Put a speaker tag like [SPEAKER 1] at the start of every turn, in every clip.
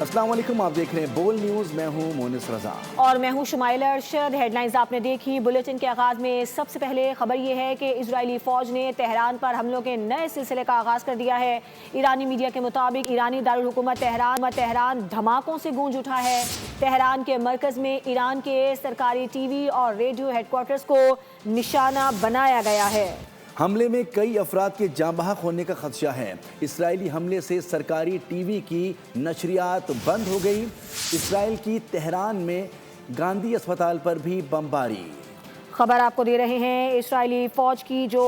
[SPEAKER 1] السلام علیکم، آپ دیکھ رہے ہیں بول نیوز، میں ہوں مونس رضا
[SPEAKER 2] اور میں ہوں شمائل ارشد۔ ہیڈ لائنز آپ نے دیکھی۔ بلیٹن کے آغاز میں سب سے پہلے خبر یہ ہے کہ اسرائیلی فوج نے تہران پر حملوں کے نئے سلسلے کا آغاز کر دیا ہے۔ ایرانی میڈیا کے مطابق ایرانی دارالحکومت تہران دھماکوں سے گونج اٹھا ہے۔ تہران کے مرکز میں ایران کے سرکاری ٹی وی اور ریڈیو ہیڈ کوارٹرز کو نشانہ بنایا گیا ہے۔
[SPEAKER 1] حملے میں کئی افراد کے جاں بحق ہونے کا خدشہ ہے۔ اسرائیلی حملے سے سرکاری ٹی وی کی نشریات بند ہو گئی۔ اسرائیل کی تہران میں گاندھی اسپتال پر بھی بمباری۔
[SPEAKER 2] خبر آپ کو دے رہے ہیں، اسرائیلی فوج کی جو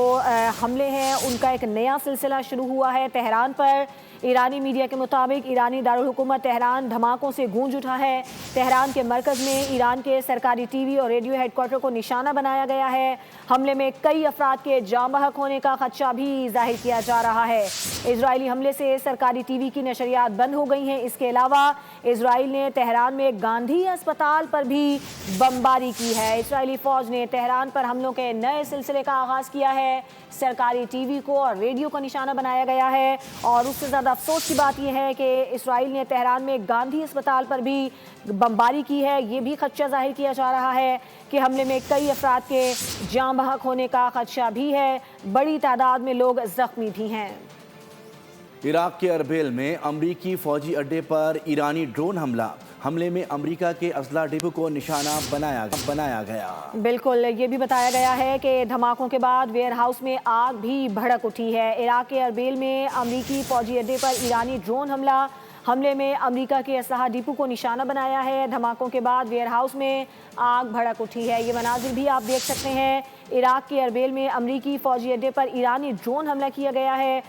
[SPEAKER 2] حملے ہیں ان کا ایک نیا سلسلہ شروع ہوا ہے تہران پر۔ ایرانی میڈیا کے مطابق ایرانی دارالحکومت تہران دھماکوں سے گونج اٹھا ہے۔ تہران کے مرکز میں ایران کے سرکاری ٹی وی اور ریڈیو ہیڈ کوارٹر کو نشانہ بنایا گیا ہے۔ حملے میں کئی افراد کے جاں بحق ہونے کا خدشہ بھی ظاہر کیا جا رہا ہے۔ اسرائیلی حملے سے سرکاری ٹی وی کی نشریات بند ہو گئی ہیں۔ اس کے علاوہ اسرائیل نے تہران میں گاندھی اسپتال پر بھی بمباری کی ہے۔ اسرائیلی فوج نے تہران پر حملوں کے نئے سلسلے کا آغاز کیا ہے۔ سرکاری ٹی وی کو اور ریڈیو کو نشانہ بنایا گیا ہے، اور اس سے زیادہ افسوس کی بات یہ ہے کہ اسرائیل نے تہران میں گاندھی اسپتال پر بھی بمباری کی ہے۔ یہ بھی خدشہ ظاہر کیا جا رہا ہے کہ حملے میں کئی افراد کے جاں بحق ہونے کا خدشہ بھی ہے۔ بڑی تعداد میں لوگ زخمی بھی ہیں۔
[SPEAKER 1] عراق کے اربیل میں امریکی فوجی اڈے پر ایرانی ڈرون حملے میں امریکہ کے اسلحہ ڈپو کو نشانہ بنایا گیا۔
[SPEAKER 2] بالکل، یہ بھی بتایا گیا ہے کہ دھماکوں کے بعد ویئر ہاؤس میں آگ بھی بھڑک اٹھی ہے۔ عراق کے اربیل میں امریکی فوجی اڈے پر ایرانی ڈرون حملے میں امریکہ کے اسلحہ ڈپو کو نشانہ بنایا ہے۔ دھماکوں کے بعد ویئر ہاؤس میں آگ بھڑک اٹھی ہے۔ یہ مناظر بھی آپ دیکھ سکتے ہیں۔ عراق کے اربیل میں امریکی فوجی اڈے پر ایرانی ڈرون حملہ کیا گیا ہے،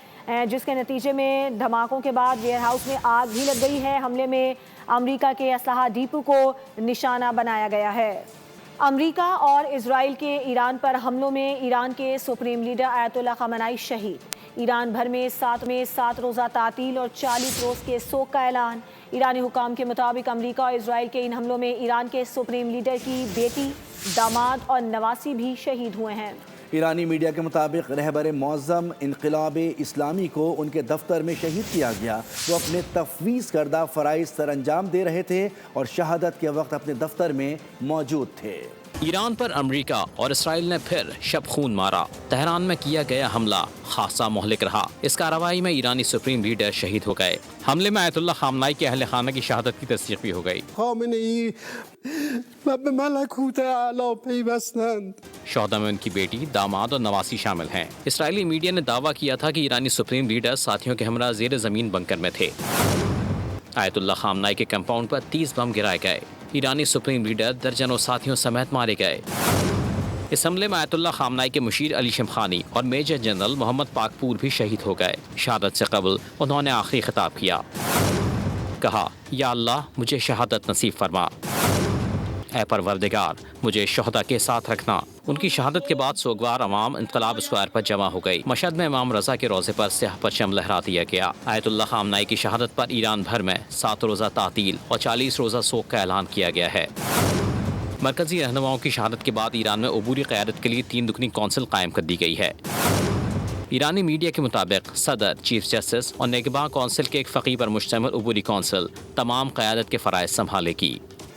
[SPEAKER 2] جس کے نتیجے میں دھماکوں کے بعد ویئر ہاؤس میں آگ بھی لگ گئی ہے۔ حملے میں امریکہ کے اسلحہ ڈپو کو نشانہ بنایا گیا ہے۔ امریکہ اور اسرائیل کے ایران پر حملوں میں ایران کے سپریم لیڈر آیت اللہ خامنائی شہید۔ ایران بھر میں 7 روزہ تعطیل اور 40 روز کے سوگ کا اعلان۔ ایرانی حکام کے مطابق امریکہ اور اسرائیل کے ان حملوں میں ایران کے سپریم لیڈر کی بیٹی، داماد اور نواسی بھی شہید ہوئے ہیں۔
[SPEAKER 1] ایرانی میڈیا کے مطابق رہبر معظم انقلاب اسلامی کو ان کے دفتر میں شہید کیا گیا۔ وہ اپنے تفویض کردہ فرائض سر انجام دے رہے تھے اور شہادت کے وقت اپنے دفتر میں موجود تھے۔
[SPEAKER 3] ایران پر امریکہ اور اسرائیل نے پھر شب خون مارا۔ تہران میں کیا گیا حملہ خاصا مہلک رہا۔ اس کارروائی میں ایرانی سپریم لیڈر شہید ہو گئے۔ حملے میں آیت اللہ خامنائی کے اہل خانہ کی شہادت کی تصدیق بھی ہو گئی۔
[SPEAKER 4] خامنه‌ای و به ملکوت اعلی پیوستند۔
[SPEAKER 3] شہداء میں ان کی بیٹی، داماد اور نواسی شامل ہیں۔ اسرائیلی میڈیا نے دعویٰ کیا تھا کہ ایرانی سپریم لیڈر ساتھیوں کے ہمراہ زیر زمین بنکر میں تھے۔ آیت اللہ خامنائی کے کمپاؤنڈ پر 30 بم گرائے گئے۔ ایرانی سپریم لیڈر درجنوں ساتھیوں سمیت مارے گئے۔ اس حملے میں آیت اللہ خامنائی کے مشیر علی شمخانی اور میجر جنرل محمد پاکپور بھی شہید ہو گئے۔ شہادت سے قبل انہوں نے آخری خطاب کیا، کہا، یا اللہ مجھے شہادت نصیب فرما، اے پروردگار مجھے شہداء کے ساتھ رکھنا۔ ان کی شہادت کے بعد سوگوار عوام انقلاب اسکوائر پر جمع ہو گئی۔ مشہد میں امام رضا کے روضے پر سیاہ پرچم لہرا دیا گیا۔ آیت اللہ خامنائی کی شہادت پر ایران بھر میں 7 روزہ تعطیل اور 40 روزہ سوگ کا اعلان کیا گیا ہے۔ مرکزی رہنماؤں کی شہادت کے بعد ایران میں عبوری قیادت کے لیے 3 رکنی کونسل قائم کر دی گئی ہے۔ ایرانی میڈیا کے مطابق صدر، چیف جسٹس اور نگہباں کونسل کے ایک فقیہ پر مشتمل عبوری کونسل تمام قیادت کے فرائض سنبھالے گی۔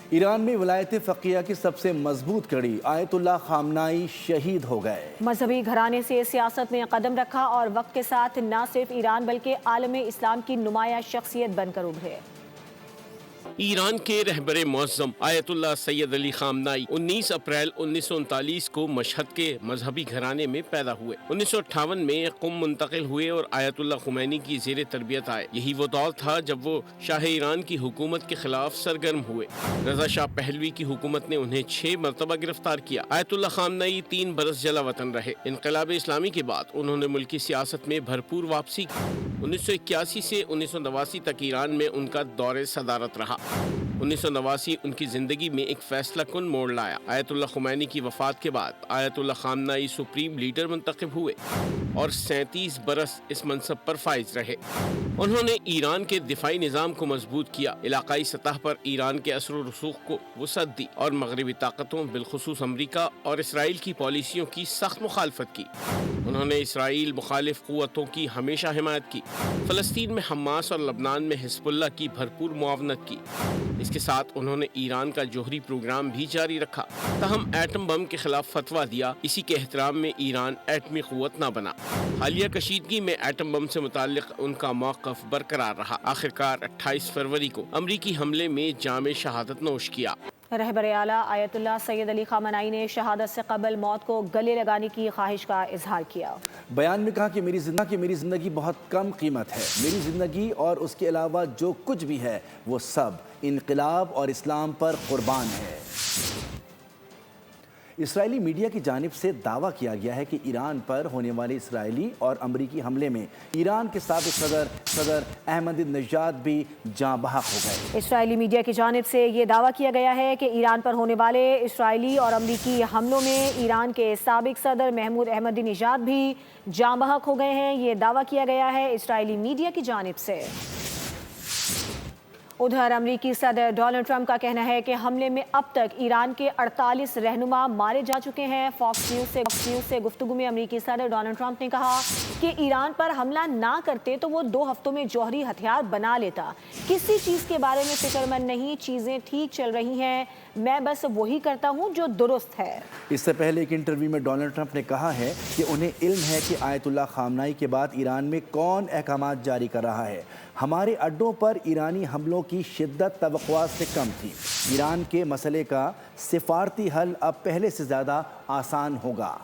[SPEAKER 1] ایران میں ولایت فقیہ کی سب سے مضبوط کڑی آیت اللہ خامنائی شہید ہو گئے۔
[SPEAKER 2] مذہبی گھرانے سے سیاست میں قدم رکھا اور وقت کے ساتھ نہ صرف ایران بلکہ عالم اسلام کی نمایاں شخصیت بن کر ابھرے۔
[SPEAKER 5] ایران کے رہبر معظم آیت اللہ سید علی خامنائی 19 اپریل 1939 کو مشہد کے مذہبی گھرانے میں پیدا ہوئے۔ 1958 میں قم منتقل ہوئے اور آیت اللہ خمینی کی زیر تربیت آئے۔ یہی وہ دور تھا جب وہ شاہ ایران کی حکومت کے خلاف سرگرم ہوئے۔ رضا شاہ پہلوی کی حکومت نے انہیں 6 مرتبہ گرفتار کیا۔ آیت اللہ خامنائی 3 برس جلا وطن رہے۔ انقلاب اسلامی کے بعد انہوں نے ملکی سیاست میں بھرپور واپسی کی۔ 1981 سے 1989 تک ایران میں ان کا دور صدارت رہا۔ 1989 ان کی زندگی میں ایک فیصلہ کن موڑ لایا۔ آیت اللہ خمینی کی وفات کے بعد آیت اللہ خامنائی سپریم لیڈر منتخب ہوئے اور 37 برس اس منصب پر فائز رہے۔ انہوں نے ایران کے دفاعی نظام کو مضبوط کیا، علاقائی سطح پر ایران کے اثر و رسوخ کو وسعت دی اور مغربی طاقتوں بالخصوص امریکہ اور اسرائیل کی پالیسیوں کی سخت مخالفت کی۔ انہوں نے اسرائیل مخالف قوتوں کی ہمیشہ حمایت کی، فلسطین میں حماس اور لبنان میں حزب اللہ کی بھرپور معاونت کی۔ اس کے ساتھ انہوں نے ایران کا جوہری پروگرام بھی جاری رکھا، تاہم ایٹم بم کے خلاف فتویٰ دیا۔ اسی کے احترام میں ایران ایٹمی قوت نہ بنا۔ حالیہ کشیدگی میں ایٹم بم سے متعلق ان کا موقف برقرار رہا۔ آخرکار 28 فروری کو امریکی حملے میں جام شہادت نوش کیا۔
[SPEAKER 2] رہبر اعلیٰ آیت اللہ سید علی خامنائی نے شہادت سے قبل موت کو گلے لگانے کی خواہش کا اظہار کیا۔
[SPEAKER 1] بیان میں کہا کہ میری زندگی بہت کم قیمت ہے۔ میری زندگی اور اس کے علاوہ جو کچھ بھی ہے وہ سب انقلاب اور اسلام پر قربان ہے۔ اسرائیلی میڈیا کی جانب سے دعویٰ کیا گیا ہے کہ ایران پر ہونے والے اسرائیلی اور امریکی حملے میں ایران کے سابق صدر احمد نژاد بھی جاں بحق ہو گئے۔
[SPEAKER 2] اسرائیلی میڈیا کی جانب سے یہ دعویٰ کیا گیا ہے کہ ایران پر ہونے والے اسرائیلی اور امریکی حملوں میں ایران کے سابق صدر محمود احمدی نژاد بھی جاں بحق ہو گئے ہیں۔ یہ دعویٰ کیا گیا ہے اسرائیلی میڈیا کی جانب سے۔ ادھر امریکی صدر ڈونلڈ ٹرمپ کا کہنا ہے کہ حملے میں اب تک ایران کے 48 رہنما مارے جا چکے ہیں۔ فاکس نیوز سے گفتگو میں امریکی صدر ڈونلڈ ٹرمپ نے کہا کہ ایران پر حملہ نہ کرتے تو وہ 2 ہفتوں میں جوہری ہتھیار بنا لیتا۔ کسی چیز کے بارے میں فکر مند نہیں، چیزیں ٹھیک چل رہی ہیں، میں بس وہی کرتا ہوں جو درست ہے۔
[SPEAKER 1] اس سے پہلے ایک انٹرویو میں ڈونلڈ ٹرمپ نے کہا ہے کہ انہیں علم ہے کہ آیت اللہ خامنائی کے بعد ایران میں کون احکامات جاری کر رہا ہے۔ ہمارے اڈوں پر ایرانی حملوں کی شدت توقعات سے کم تھی۔ ایران کے مسئلے کا سفارتی حل اب پہلے سے زیادہ آسان ہوگا۔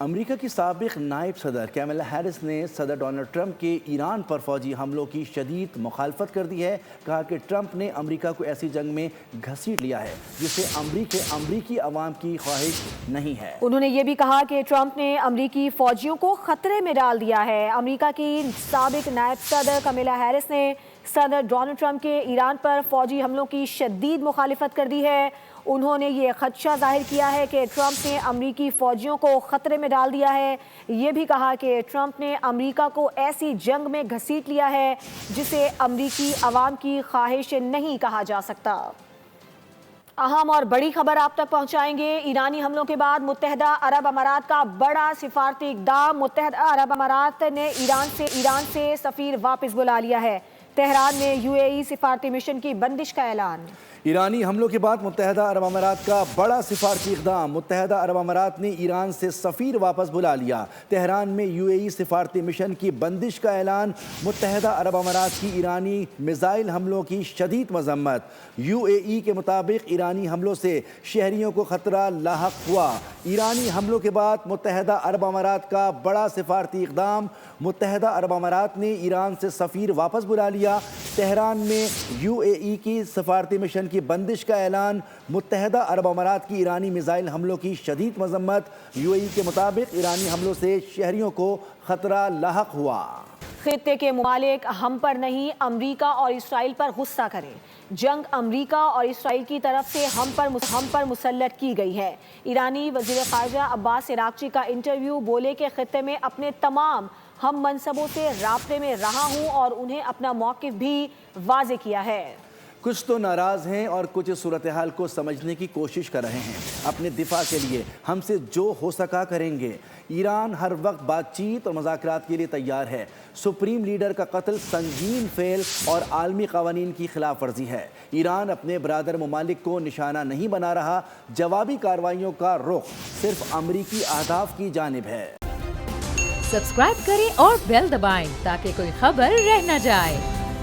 [SPEAKER 1] امریکہ کی سابق نائب صدر کیملا ہیرس نے صدر ڈونلڈ ٹرمپ کے ایران پر فوجی حملوں کی شدید مخالفت کر دی ہے۔ کہا کہ ٹرمپ نے امریکہ کو ایسی جنگ میں گھسیٹ لیا ہے جسے امریکی عوام کی خواہش نہیں ہے۔
[SPEAKER 2] انہوں نے یہ بھی کہا کہ ٹرمپ نے امریکی فوجیوں کو خطرے میں ڈال دیا ہے۔ امریکہ کی سابق نائب صدر کیملا ہیرس نے صدر ڈونلڈ ٹرمپ کے ایران پر فوجی حملوں کی شدید مخالفت کر دی ہے۔ انہوں نے یہ خدشہ ظاہر کیا ہے کہ ٹرمپ نے امریکی فوجیوں کو خطرے میں ڈال دیا ہے۔ یہ بھی کہا کہ ٹرمپ نے امریکہ کو ایسی جنگ میں گھسیٹ لیا ہے جسے امریکی عوام کی خواہش نہیں کہا جا سکتا۔ اہم اور بڑی خبر آپ تک پہنچائیں گے۔ ایرانی حملوں کے بعد متحدہ عرب امارات کا بڑا سفارتی اقدام۔ متحدہ عرب امارات نے ایران سے سفیر واپس بلا لیا ہے۔ تہران میں UAE سفارتی مشن کی بندش کا اعلان۔
[SPEAKER 1] ایرانی حملوں کے بعد متحدہ عرب امارات کا بڑا سفارتی اقدام۔ متحدہ عرب امارات نے ایران سے سفیر واپس بلا لیا۔ تہران میں UAE سفارتی مشن کی بندش کا اعلان۔ متحدہ عرب امارات کی ایرانی میزائل حملوں کی شدید مذمت۔ UAE کے مطابق ایرانی حملوں سے شہریوں کو خطرہ لاحق ہوا۔ ایرانی حملوں کے بعد متحدہ عرب امارات کا بڑا سفارتی اقدام۔ متحدہ عرب امارات نے ایران سے سفیر واپس بلا لیا۔ تہران میں UAE کی سفارتی مشن کی بندش کا اعلان۔ متحدہ عرب امارات کی ایرانی میزائل حملوں کی شدید مذمت۔ UAE کے مطابق ایرانی حملوں سے شہریوں کو خطرہ لاحق ہوا۔
[SPEAKER 2] خطے کے ممالک ہم پر نہیں امریکہ اور اسرائیل پر غصہ کریں۔ جنگ امریکہ اور اسرائیل کی طرف سے ہم پر مسلط کی گئی ہے۔ ایرانی وزیر خارجہ عباس عراقچی کا انٹرویو۔ بولے کہ خطے میں اپنے تمام ہم منصبوں سے رابطے میں رہا ہوں اور انہیں اپنا موقف بھی واضح کیا ہے۔
[SPEAKER 1] کچھ تو ناراض ہیں اور کچھ صورتحال کو سمجھنے کی کوشش کر رہے ہیں۔ اپنے دفاع کے لیے ہم سے جو ہو سکا کریں گے۔ ایران ہر وقت بات چیت اور مذاکرات کے لیے تیار ہے۔ سپریم لیڈر کا قتل سنگین فعل اور عالمی قوانین کی خلاف ورزی ہے۔ ایران اپنے برادر ممالک کو نشانہ نہیں بنا رہا۔ جوابی کارروائیوں کا رخ صرف امریکی اہداف کی جانب ہے۔
[SPEAKER 6] سبسکرائب کریں اور بیل دبائیں تاکہ کوئی خبر رہ نہ جائے۔